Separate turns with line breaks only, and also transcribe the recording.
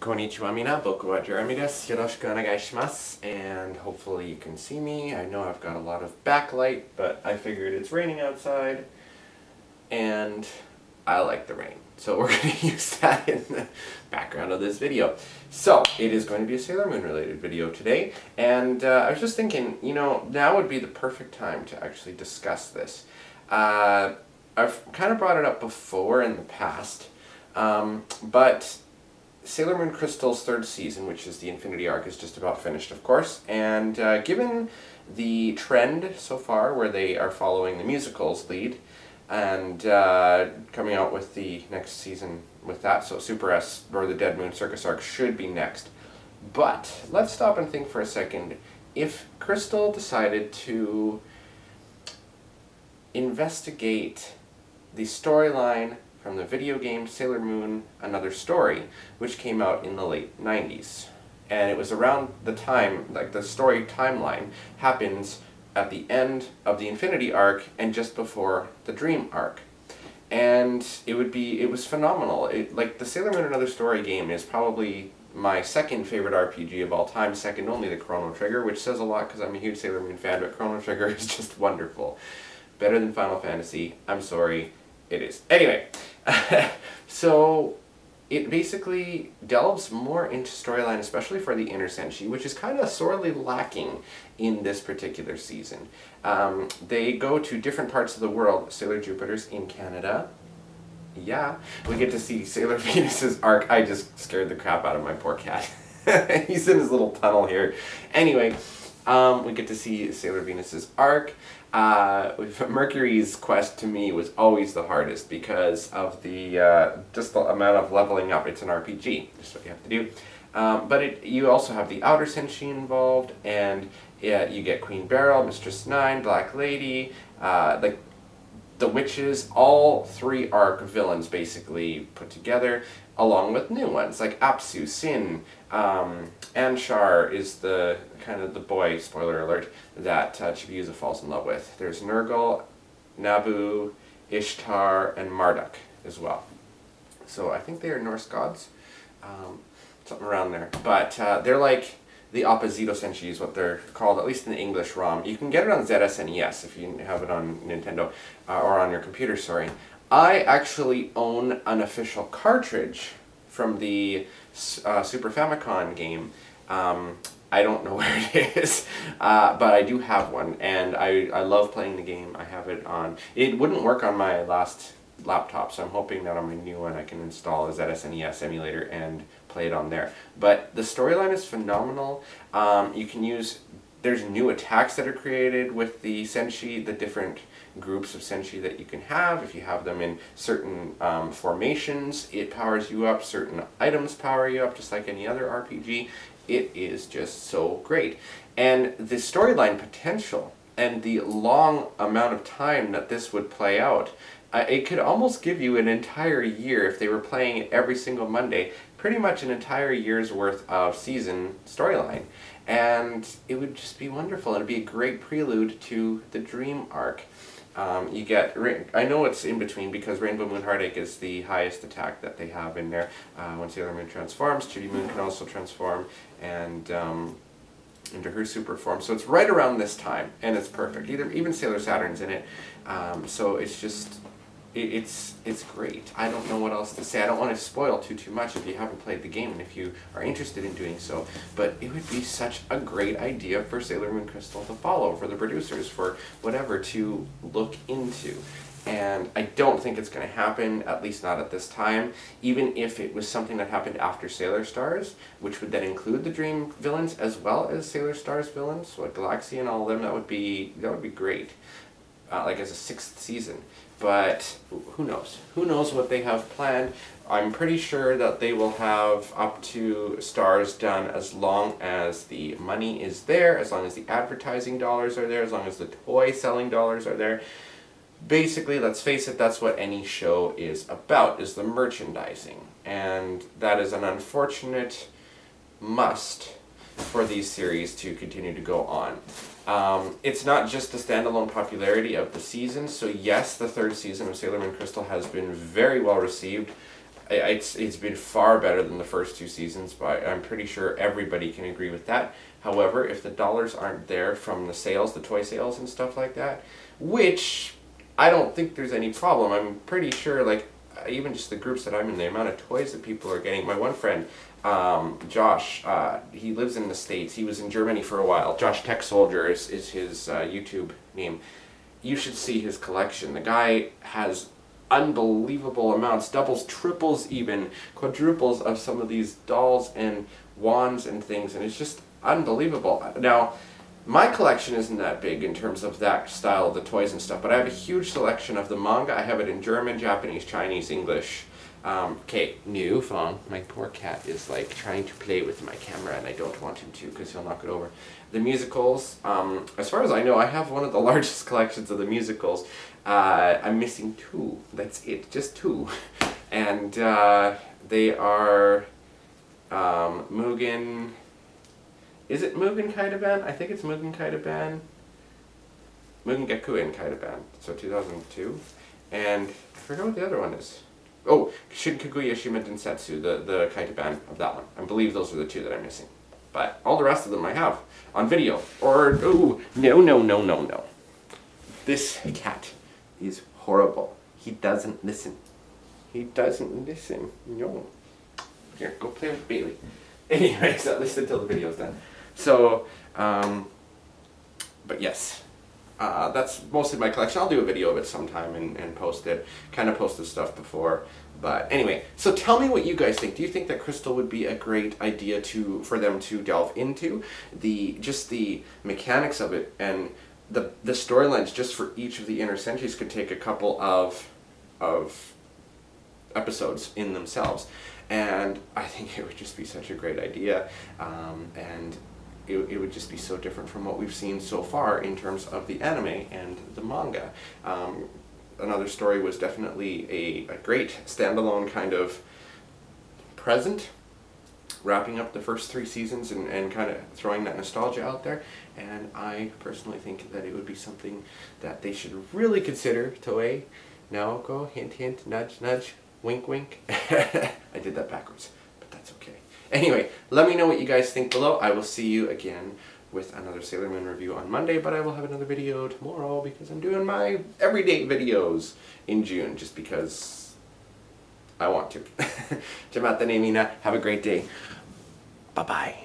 Konnichiwa mina, boku wa Jeremy desu. Yoroshiku onegai shimasu. And hopefully you can see me. I know I've got a lot of backlight, but I figured it's raining outside, and I like the rain. So we're going to use that in the background of this video. So, it is going to be a Sailor Moon related video today, and I was just thinking, now would be the perfect time to actually discuss this. I've kind of brought it up before in the past, but Sailor Moon Crystal's third season, which is the Infinity Arc, is just about finished, of course, and given the trend so far where they are following the musicals lead, and coming out with the next season with that, so Super S, or the Dead Moon Circus Arc, should be next. But let's stop and think for a second. If Crystal decided to investigate the storyline from the video game Sailor Moon Another Story, which came out in the late 90s, and it was around the time, like the story timeline happens at the end of the Infinity Arc and just before the Dream Arc. And it was phenomenal. Like, the Sailor Moon Another Story game is probably my second favorite RPG of all time, second only to Chrono Trigger, which says a lot because I'm a huge Sailor Moon fan, but Chrono Trigger is just wonderful. Better than Final Fantasy. I'm sorry, it is. Anyway, so it basically delves more into storyline, especially for the Inner Senshi, which is kind of sorely lacking in this particular season. They go to different parts of the world. Sailor Jupiter's in Canada. Yeah. We get to see Sailor Venus's arc. I just scared the crap out of my poor cat. He's in his little tunnel here. Anyway, we get to see Sailor Venus's arc. Mercury's quest to me was always the hardest because of the just the amount of leveling up. It's an RPG, just what you have to do. But you also have the Outer Senshi involved, and you get Queen Beryl, Mistress Nine, Black Lady, the witches, all three arc villains basically put together, along with new ones like Apsu, Sin, Anshar is the kind of the boy, spoiler alert, that Chibiusa falls in love with. There's Nurgle, Nabu, Ishtar, and Marduk as well. So I think they are Norse gods, something around there. But they're like the Opposito Senshi is what they're called, at least in the English ROM. You can get it on ZSNES if you have it on Nintendo, or on your computer, sorry. I actually own an official cartridge from the Super Famicon game. I don't know where it is, but I do have one, and I love playing the game. I have it on. It wouldn't work on my last laptop, so I'm hoping that on my new one I can install a ZSNES emulator and play it on there. But the storyline is phenomenal. You can use, there's new attacks that are created with the Senshi, the different groups of Senshi that you can have. If you have them in certain formations, it powers you up. Certain items power you up, just like any other RPG. It is just so great. And the storyline potential and the long amount of time that this would play out, it could almost give you an entire year if they were playing it every single Monday, pretty much an entire year's worth of season storyline. And it would just be wonderful. It'd be a great prelude to the Dream Arc. You get, I know it's in between because Rainbow Moon Heartache is the highest attack that they have in there. When Sailor Moon transforms, Chibi Moon can also transform and into her super form. So it's right around this time, and it's perfect. Even Sailor Saturn's in it. So it's just, it's great. I don't know what else to say. I don't want to spoil too much if you haven't played the game and if you are interested in doing so. But it would be such a great idea for Sailor Moon Crystal to follow, for the producers, for whatever to look into. And I don't think it's going to happen, at least not at this time. Even if it was something that happened after Sailor Stars, which would then include the Dream villains as well as Sailor Stars villains, so like Galaxy and all of them, that would be great. Like as a sixth season. But who knows? Who knows what they have planned? I'm pretty sure that they will have up to Stars done as long as the money is there, as long as the advertising dollars are there, as long as the toy selling dollars are there. Basically, let's face it, that's what any show is about, is the merchandising. And that is an unfortunate must for these series to continue to go on. It's not just the standalone popularity of the season, so yes, the third season of Sailor Moon Crystal has been very well received. It's been far better than the first two seasons, but I'm pretty sure everybody can agree with that. However, if the dollars aren't there from the sales, the toy sales and stuff like that, which I don't think there's any problem. I'm pretty sure, like, even just the groups that I'm in, the amount of toys that people are getting. My one friend, Josh, he lives in the States. He was in Germany for a while. Josh Tech Soldier is his YouTube name. You should see his collection. The guy has unbelievable amounts, doubles, triples even, quadruples of some of these dolls and wands and things, and it's just unbelievable. Now, my collection isn't that big in terms of that style of the toys and stuff, but I have a huge selection of the manga. I have it in German, Japanese, Chinese, English. Okay, new phone. My poor cat is like trying to play with my camera and I don't want him to because he'll knock it over. The musicals, as far as I know, I have one of the largest collections of the musicals. I'm missing two. That's it, just two. And they are Mugen. Is it Mugen Kaidaban? I think it's Mugen Kaidaban. Mugen Gakuen Kaidaban. So 2002. And I forgot what the other one is. Oh, Shin Kaguya Shima Densetsu, the Kaidaban of that one. I believe those are the two that I'm missing. But all the rest of them I have on video. Or, ooh, no. This cat is horrible. He doesn't listen. He doesn't listen. No. Here, go play with Bailey. Anyways, at least until the video's done. So, but yes. That's mostly my collection. I'll do a video of it sometime and post it. Kind of posted stuff before. But anyway, so tell me what you guys think. Do you think that Crystal would be a great idea for them to delve into? Just the mechanics of it and the storylines just for each of the inner centuries could take a couple of episodes in themselves. And I think it would just be such a great idea. And it would just be so different from what we've seen so far in terms of the anime and the manga. Another story was definitely a great standalone kind of present, wrapping up the first 3 seasons and kind of throwing that nostalgia out there. And I personally think that it would be something that they should really consider. Toei, Naoko, hint hint, nudge nudge, wink wink. I did that backwards, but that's okay. Anyway, let me know what you guys think below. I will see you again with another Sailor Moon review on Monday, but I will have another video tomorrow because I'm doing my everyday videos in June just because I want to. Jamata Nemina, have a great day. Bye-bye.